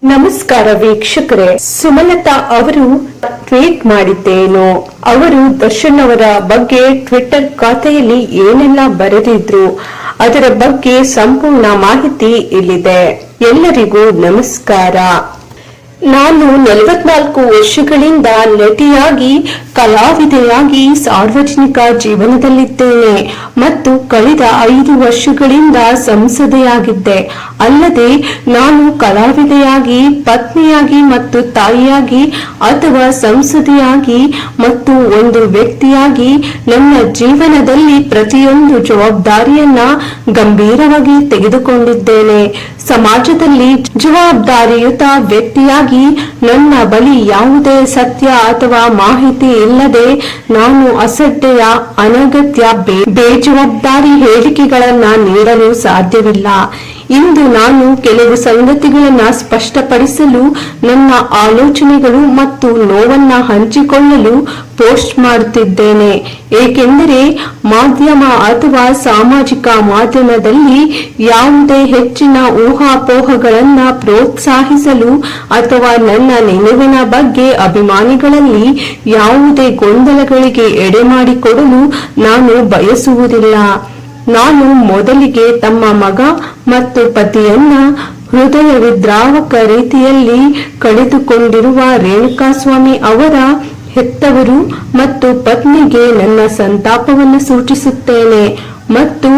ನಮಸ್ಕಾರ ವೀಕ್ಷಕರೇ, ಸುಮಲತಾ ಅವರು ಟ್ವೀಟ್ ಮಾಡಿದ್ದೇನು? ಅವರು ದರ್ಶನ್ ಅವರ ಬಗ್ಗೆ ಟ್ವಿಟರ್ ಖಾತೆಯಲ್ಲಿ ಏನೆಲ್ಲ ಬರೆದಿದ್ರು ಅದರ ಬಗ್ಗೆ ಸಂಪೂರ್ಣ ಮಾಹಿತಿ ಇಲ್ಲಿದೆ. ಎಲ್ಲರಿಗೂ ನಮಸ್ಕಾರ. ನಾನು 44 ವರ್ಷಗಳಿಂದ ನಟಿಯಾಗಿ, ಕಲಾವಿದೆಯಾಗಿ ಸಾರ್ವಜನಿಕ ಜೀವನದಲ್ಲಿದ್ದೇನೆ ಮತ್ತು ಕಳೆದ 5 ವರ್ಷಗಳಿಂದ ಸಂಸದೆಯಾಗಿದ್ದೆ. ಅಲ್ಲದೆ ನಾನು ಕಲಾವಿದೆಯಾಗಿ, ಪತ್ನಿಯಾಗಿ ಮತ್ತು ತಾಯಿಯಾಗಿ ಅಥವಾ ಸಂಸದೆಯಾಗಿ ಮತ್ತು ಒಂದು ವ್ಯಕ್ತಿಯಾಗಿ ನನ್ನ ಜೀವನದಲ್ಲಿ ಪ್ರತಿಯೊಂದು ಜವಾಬ್ದಾರಿಯನ್ನ ಗಂಭೀರವಾಗಿ ತೆಗೆದುಕೊಂಡಿದ್ದೇನೆ. ಸಮಾಜದಲ್ಲಿ ಜವಾಬ್ದಾರಿಯುತ ವ್ಯಕ್ತಿಯಾಗಿ ನನ್ನ ಬಳಿ ಯಾವುದೇ ಸತ್ಯ ಅಥವಾ ಮಾಹಿತಿ ಇಲ್ಲದೆ ನಾನು ಅಸಡ್ಡೆಯ, ಅನಗತ್ಯ, ಬೇಜವಾಬ್ದಾರಿ ಹೇಳಿಕೆಗಳನ್ನ ನೀಡಲು ಸಾಧ್ಯವಿಲ್ಲ. ಇಂದು ನಾನು ಕೆಲವು ಸಂಗತಿಗಳನ್ನ ಸ್ಪಷ್ಟಪಡಿಸಲು, ನನ್ನ ಆಲೋಚನೆಗಳು ಮತ್ತು ನೋವನ್ನ ಹಂಚಿಕೊಳ್ಳಲು ಪೋಸ್ಟ್ ಮಾಡುತ್ತಿದ್ದೇನೆ. ಏಕೆಂದರೆ ಮಾಧ್ಯಮ ಅಥವಾ ಸಾಮಾಜಿಕ ಮಾಧ್ಯಮದಲ್ಲಿ ಯಾವುದೇ ಹೆಚ್ಚಿನ ಊಹಾಪೋಹಗಳನ್ನ ಪ್ರೋತ್ಸಾಹಿಸಲು ಅಥವಾ ನನ್ನ ನಿಲುವಿನ ಬಗ್ಗೆ ಅಭಿಮಾನಿಗಳಲ್ಲಿ ಯಾವುದೇ ಗೊಂದಲಗಳಿಗೆ ಎಡೆಮಾಡಿಕೊಡಲು ನಾನು ಬಯಸುವುದಿಲ್ಲ. ನಾನು ಮೊದಲಿಗೆ ತಮ್ಮ ಮಗ ಮತ್ತು ಪತಿಯನ್ನ ಹೃದಯ ವಿದ್ರಾವಕ ರೀತಿಯಲ್ಲಿ ಕಳೆದುಕೊಂಡಿರುವ ರೇಣುಕಾಸ್ವಾಮಿ ಅವರ ಹೆತ್ತವರು ಮತ್ತು ಪತ್ನಿಗೆ ನನ್ನ ಸಂತಾಪವನ್ನು ಸೂಚಿಸುತ್ತೇನೆ ಮತ್ತು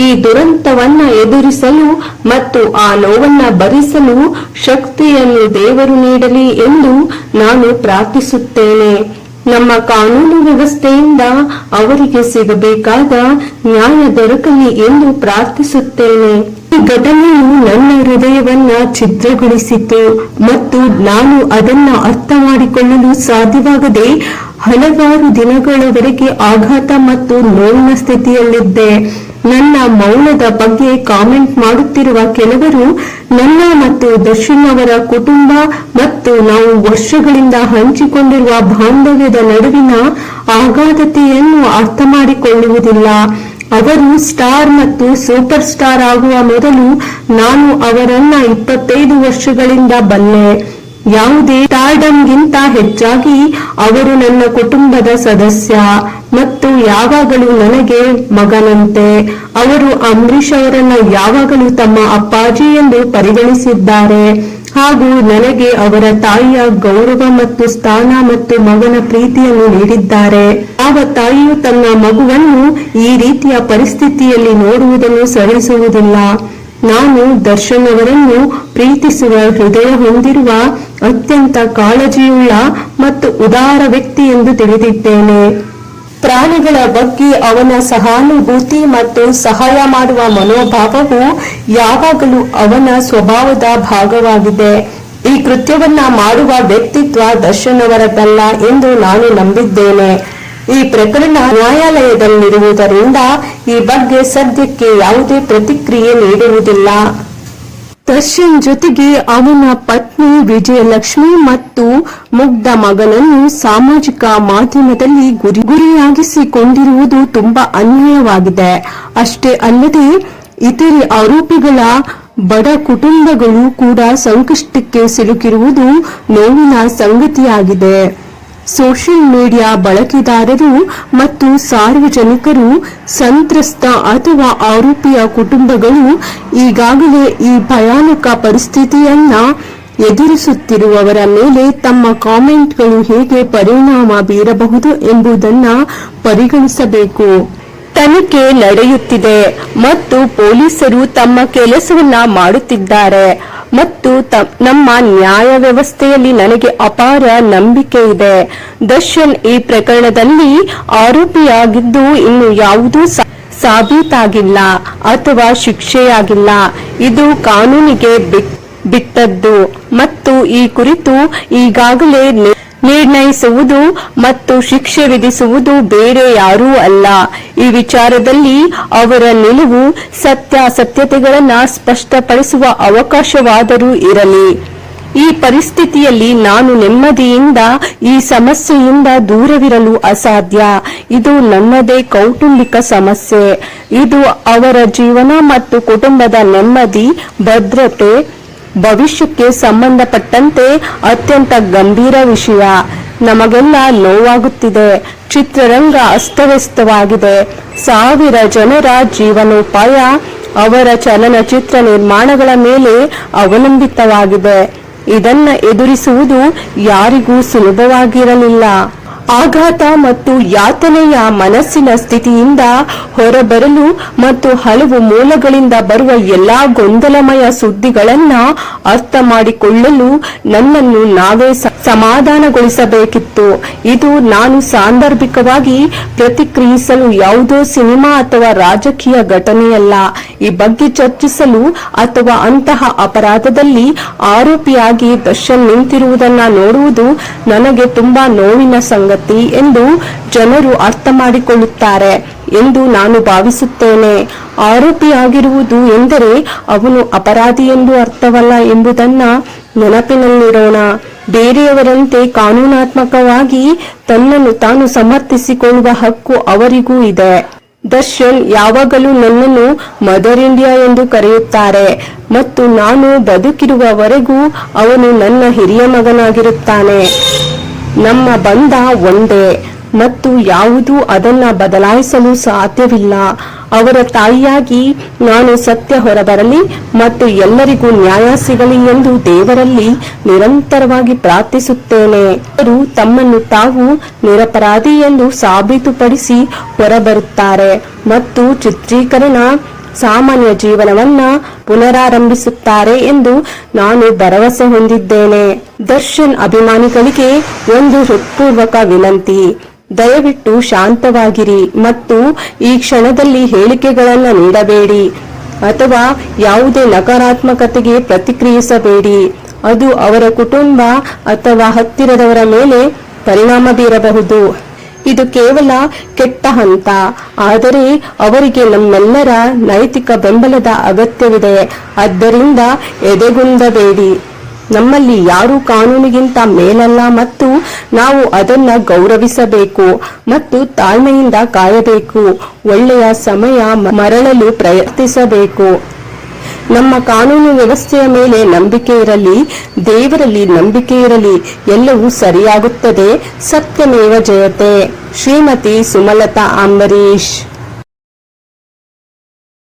ಈ ದುರಂತವನ್ನ ಎದುರಿಸಲು ಮತ್ತು ಆ ನೋವನ್ನ ಭರಿಸಲು ಶಕ್ತಿಯನ್ನು ದೇವರು ನೀಡಲಿ ಎಂದು ನಾನು ಪ್ರಾರ್ಥಿಸುತ್ತೇನೆ. ನಮ್ಮ ಕಾನೂನು ವ್ಯವಸ್ಥೆಯಿಂದ ಅವರಿಗೆ ಸಿಗಬೇಕಾದ ನ್ಯಾಯ ದೊರಕಲಿ ಎಂದು ಪ್ರಾರ್ಥಿಸುತ್ತೇನೆ. ಈ ಘಟನೆಯು ನನ್ನ ಹೃದಯವನ್ನ ಛಿದ್ರಗೊಳಿಸಿತು ಮತ್ತು ನಾನು ಅದನ್ನ ಅರ್ಥ ಮಾಡಿಕೊಳ್ಳಲು ಸಾಧ್ಯವಾಗದೆ ಹಲವಾರು ದಿನಗಳವರೆಗೆ ಆಘಾತ ಮತ್ತು ನೋವಿನ ಸ್ಥಿತಿಯಲ್ಲಿದ್ದೆ. ನನ್ನ ಮೌನದ ಬಗ್ಗೆ ಕಾಮೆಂಟ್ ಮಾಡುತ್ತಿರುವ ಕೆಲವರು ನನ್ನ ಮತ್ತು ದರ್ಶನ್ ಅವರ ಕುಟುಂಬ ಮತ್ತು ನಾವು ವರ್ಷಗಳಿಂದ ಹಂಚಿಕೊಂಡಿರುವ ಬಾಂಧವ್ಯದ ನಡುವಿನ ಅಗಾಧತೆಯನ್ನು ಅರ್ಥ ಮಾಡಿಕೊಳ್ಳುವುದಿಲ್ಲ. ಅವರು ಸ್ಟಾರ್ ಮತ್ತು ಸೂಪರ್ ಸ್ಟಾರ್ ಆಗುವ ಮೊದಲು ನಾನು ಅವರನ್ನ 25 ವರ್ಷಗಳಿಂದ ಬಲ್ಲೆ. ಯಾವುದೇ ಸ್ಟಾರ್ಡಮ್ಗಿಂತ ಹೆಚ್ಚಾಗಿ ಅವರು ನನ್ನ ಕುಟುಂಬದ ಸದಸ್ಯ ಮತ್ತು ಯಾವಾಗಲೂ ನನಗೆ ಮಗನಂತೆ. ಅವರು ಅಂಬರೀಶ್ ಅವರನ್ನ ಯಾವಾಗಲೂ ತಮ್ಮ ಅಪ್ಪಾಜಿ ಎಂದು ಪರಿಗಣಿಸಿದ್ದಾರೆ ಹಾಗೂ ನನಗೆ ಅವರ ತಾಯಿಯ ಗೌರವ ಮತ್ತು ಸ್ಥಾನ ಮತ್ತು ಮಗನ ಪ್ರೀತಿಯನ್ನು ನೀಡಿದ್ದಾರೆ. ಯಾವ ತಾಯಿಯು ತನ್ನ ಮಗುವನ್ನು ಈ ರೀತಿಯ ಪರಿಸ್ಥಿತಿಯಲ್ಲಿ ನೋಡುವುದನ್ನು ಸಹಿಸುವುದಿಲ್ಲ. ನಾನು ದರ್ಶನ್ ಅವರನ್ನು ಪ್ರೀತಿಸುವ ಹೃದಯ ಹೊಂದಿರುವ ಅತ್ಯಂತ ಕಾಳಜಿಯುಳ್ಳ ಮತ್ತು ಉದಾರ ವ್ಯಕ್ತಿ ಎಂದು ತಿಳಿದಿದ್ದೇನೆ. ಪ್ರಾಣಿಗಳ ಬಗ್ಗೆ ಅವನ ಸಹಾನುಭೂತಿ ಮತ್ತು ಸಹಾಯ ಮಾಡುವ ಮನೋಭಾವವು ಯಾವಾಗಲೂ ಅವನ ಸ್ವಭಾವದ ಭಾಗವಾಗಿದೆ. ಈ ಕೃತ್ಯವನ್ನ ಮಾಡುವ ವ್ಯಕ್ತಿತ್ವ ದರ್ಶನ್ ಅವರದ್ದಲ್ಲ ಎಂದು ನಾನು ನಂಬಿದ್ದೇನೆ. ಈ ಪ್ರಕರಣ ನ್ಯಾಯಾಲಯದಲ್ಲಿರುವುದರಿಂದ ಈ ಬಗ್ಗೆ ಸದ್ಯಕ್ಕೆ ಯಾವುದೇ ಪ್ರತಿಕ್ರಿಯೆ ನೀಡುವುದಿಲ್ಲ. ದರ್ಶನ್ ಜೊತೆಗೆ ಅವನ ಪತ್ನಿ ವಿಜಯಲಕ್ಷ್ಮಿ ಮತ್ತು ಮುಗ್ಧ ಮಗನನ್ನು ಸಾಮಾಜಿಕ ಮಾಧ್ಯಮದಲ್ಲಿ ಗುರಿಯಾಗಿಸಿಕೊಂಡಿರುವುದು ತುಂಬಾ ಅನ್ಯಾಯವಾಗಿದೆ. ಅಷ್ಟೇ ಅಲ್ಲದೆ ಇತರೆ ಆರೋಪಿಗಳ ಬಡ ಕುಟುಂಬಗಳು ಕೂಡ ಸಂಕಷ್ಟಕ್ಕೆ ಸಿಲುಕಿರುವುದು ನೋವಿನ ಸಂಗತಿಯಾಗಿದೆ. ಸೋಷಿಯಲ್ ಮೀಡಿಯಾ ಬಳಕೆದಾರರು ಮತ್ತು ಸಾರ್ವಜನಿಕರು ಸಂತ್ರಸ್ತ ಅಥವಾ ಆರೋಪಿಯ ಕುಟುಂಬಗಳು ಈಗಾಗಲೇ ಈ ಭಯಾನಕ ಪರಿಸ್ಥಿತಿಯನ್ನ ಎದುರಿಸುತ್ತಿರುವವರ ಮೇಲೆ ತಮ್ಮ ಕಾಮೆಂಟ್ಗಳು ಹೇಗೆ ಪರಿಣಾಮ ಬೀರಬಹುದು ಎಂಬುದನ್ನ ಪರಿಗಣಿಸಬೇಕು. ತನಿಖೆ ನಡೆಯುತ್ತಿದೆ ಮತ್ತು ಪೊಲೀಸರು ತಮ್ಮ ಕೆಲಸವನ್ನ ಮಾಡುತ್ತಿದ್ದಾರೆ ಮತ್ತು ನಮ್ಮ ನ್ಯಾಯ ವ್ಯವಸ್ಥೆಯಲ್ಲಿ ನನಗೆ ಅಪಾರ ನಂಬಿಕೆ ಇದೆ. ದರ್ಶನ್ ಈ ಪ್ರಕರಣದಲ್ಲಿ ಆರೋಪಿಯಾಗಿದ್ದು ಇನ್ನು ಯಾವುದೂ ಸಾಬೀತಾಗಿಲ್ಲ ಅಥವಾ ಶಿಕ್ಷೆಯಾಗಿಲ್ಲ. ಇದು ಕಾನೂನಿಗೆ ಬಿಟ್ಟದ್ದು ಮತ್ತು ಈ ಕುರಿತು ಈಗಾಗಲೇ ನಿರ್ಣಯಿಸುವುದು ಮತ್ತು ಶಿಕ್ಷೆ ವಿಧಿಸುವುದು ಬೇರೆ ಯಾರೂ ಅಲ್ಲ. ಈ ವಿಚಾರದಲ್ಲಿ ಅವರ ನಿಲುವು ಸತ್ಯಾಸತ್ಯತೆಗಳನ್ನ ಸ್ಪಷ್ಟಪಡಿಸುವ ಅವಕಾಶವಾದರೂ ಇರಲಿ. ಈ ಪರಿಸ್ಥಿತಿಯಲ್ಲಿ ನಾನು ನೆಮ್ಮದಿಯಿಂದ ಈ ಸಮಸ್ಯೆಯಿಂದ ದೂರವಿರಲು ಅಸಾಧ್ಯ. ಇದು ನನ್ನದೇ ಕೌಟುಂಬಿಕ ಸಮಸ್ಯೆ. ಇದು ಅವರ ಜೀವನ ಮತ್ತು ಕುಟುಂಬದ ನೆಮ್ಮದಿ, ಭದ್ರತೆ ಭವಿಷ್ಯಕ್ಕೆ ಸಂಬಂಧಪಟ್ಟಂತೆ ಅತ್ಯಂತ ಗಂಭೀರ ವಿಷಯ. ನಮಗೆಲ್ಲ ನೋವಾಗುತ್ತಿದೆ. ಚಿತ್ರರಂಗ ಅಸ್ತವ್ಯಸ್ತವಾಗಿದೆ. ಸಾವಿರ ಜನರ ಜೀವನೋಪಾಯ ಅವರ ಚಲನಚಿತ್ರ ನಿರ್ಮಾಣಗಳ ಮೇಲೆ ಅವಲಂಬಿತವಾಗಿದೆ. ಇದನ್ನ ಎದುರಿಸುವುದು ಯಾರಿಗೂ ಸುಲಭವಾಗಿರಲಿಲ್ಲ. ಆಘಾತ ಮತ್ತು ಯಾತನೆಯ ಮನಸ್ಸಿನ ಸ್ಥಿತಿಯಿಂದ ಹೊರಬರಲು ಮತ್ತು ಹಲವು ಮೂಲಗಳಿಂದ ಬರುವ ಎಲ್ಲಾ ಗೊಂದಲಮಯ ಸುದ್ದಿಗಳನ್ನ ಅರ್ಥ ಮಾಡಿಕೊಳ್ಳಲು ನನ್ನನ್ನು ನಾವೇ ಸಮಾಧಾನಗೊಳಿಸಬೇಕಿತ್ತು. ಇದು ನಾನು ಸಾಂದರ್ಭಿಕವಾಗಿ ಪ್ರತಿಕ್ರಿಯಿಸಲು ಯಾವುದೋ ಸಿನಿಮಾ ಅಥವಾ ರಾಜಕೀಯ ಘಟನೆಯಲ್ಲ. ಈ ಬಗ್ಗೆ ಚರ್ಚಿಸಲು ಅಥವಾ ಅಂತಹ ಅಪರಾಧದಲ್ಲಿ ಆರೋಪಿಯಾಗಿ ದರ್ಶನ್ ನಿಂತಿರುವುದನ್ನ ನೋಡುವುದು ನನಗೆ ತುಂಬಾ ನೋವಿನ ಸಂಗತಿ ಎಂದು ಜನರು ಅರ್ಥ ಮಾಡಿಕೊಳ್ಳುತ್ತಾರೆ ಎಂದು ನಾನು ಭಾವಿಸುತ್ತೇನೆ. ಆರೋಪಿಯಾಗಿರುವುದು ಎಂದರೆ ಅವನು ಅಪರಾಧಿ ಎಂದು ಅರ್ಥವಲ್ಲ ಎಂಬುದನ್ನ ನೆನಪಿನಲ್ಲಿಡೋಣ. ಬೇರೆಯವರಂತೆ ಕಾನೂನಾತ್ಮಕವಾಗಿ ತನ್ನನ್ನು ತಾನು ಸಮರ್ಥಿಸಿಕೊಳ್ಳುವ ಹಕ್ಕು ಅವರಿಗೂ ಇದೆ. ದರ್ಶನ್ ಯಾವಾಗಲೂ ನನ್ನನ್ನು ಮದರ್ ಇಂಡಿಯಾ ಎಂದು ಕರೆಯುತ್ತಾರೆ ಮತ್ತು ನಾನು ಬದುಕಿರುವವರೆಗೂ ಅವನು ನನ್ನ ಹಿರಿಯ ಮಗನಾಗಿರುತ್ತಾನೆ. ನಮ್ಮ ಬಂಧ ಒಂದೇ ಮತ್ತು ಯಾವುದೂ ಅದನ್ನ ಬದಲಾಯಿಸಲು ಸಾಧ್ಯವಿಲ್ಲ. ಅವರ ತಾಯಿಯಾಗಿ ನಾನು ಸತ್ಯ ಹೊರಬರಲಿ ಮತ್ತು ಎಲ್ಲರಿಗೂ ನ್ಯಾಯ ಸಿಗಲಿ ಎಂದು ದೇವರಲ್ಲಿ ನಿರಂತರವಾಗಿ ಪ್ರಾರ್ಥಿಸುತ್ತೇನೆ. ಅವರು ತಮ್ಮನ್ನು ತಾವು ನಿರಪರಾಧಿ ಎಂದು ಸಾಬೀತುಪಡಿಸಿ ಹೊರಬರುತ್ತಾರೆ ಮತ್ತು ಚಿತ್ರೀಕರಣ ಸಾಮಾನ್ಯ ಜೀವನವನ್ನ ಪುನರಾರಂಭಿಸುತ್ತಾರೆ ಎಂದು ನಾನು ಭರವಸೆ ಹೊಂದಿದ್ದೇನೆ. ದರ್ಶನ್ ಅಭಿಮಾನಿಗಳಿಗೆ ಒಂದು ಹೃತ್ಪೂರ್ವಕ ವಿನಂತಿ. ದಯವಿಟ್ಟು ಶಾಂತವಾಗಿರಿ ಮತ್ತು ಈ ಕ್ಷಣದಲ್ಲಿ ಹೇಳಿಕೆಗಳನ್ನು ನೀಡಬೇಡಿ ಅಥವಾ ಯಾವುದೇ ನಕಾರಾತ್ಮಕತೆಗೆ ಪ್ರತಿಕ್ರಿಯಿಸಬೇಡಿ. ಅದು ಅವರ ಕುಟುಂಬ ಅಥವಾ ಹತ್ತಿರದವರ ಮೇಲೆ ಪರಿಣಾಮ ಬೀರಬಹುದು. ಇದು ಕೇವಲ ಕೆಟ್ಟ ಹಂತ, ಆದರೆ ಅವರಿಗೆ ನಮ್ಮೆಲ್ಲರ ನೈತಿಕ ಬೆಂಬಲದ ಅಗತ್ಯವಿದೆ. ಆದ್ದರಿಂದ ಎದೆಗುಂದಬೇಡಿ. ನಮ್ಮಲ್ಲಿ ಯಾರೂ ಕಾನೂನಿಗಿಂತ ಮೇಲಲ್ಲ ಮತ್ತು ನಾವು ಅದನ್ನ ಗೌರವಿಸಬೇಕು ಮತ್ತು ತಾಳ್ಮೆಯಿಂದ ಕಾಯಬೇಕು. ಒಳ್ಳೆಯ ಸಮಯ ಮರಳಲು ಪ್ರಯತ್ನಿಸಬೇಕು. ನಮ್ಮ ಕಾನೂನು ವ್ಯವಸ್ಥೆಯ ಮೇಲೆ ನಂಬಿಕೆ ಇರಲಿ, ದೇವರಲ್ಲಿ ನಂಬಿಕೆ ಇರಲಿ. ಎಲ್ಲವೂ ಸರಿಯಾಗುತ್ತದೆ. ಸತ್ಯಮೇವ ಜಯತೆ. ಶ್ರೀಮತಿ ಸುಮಲತಾ ಅಂಬರೀಶ್.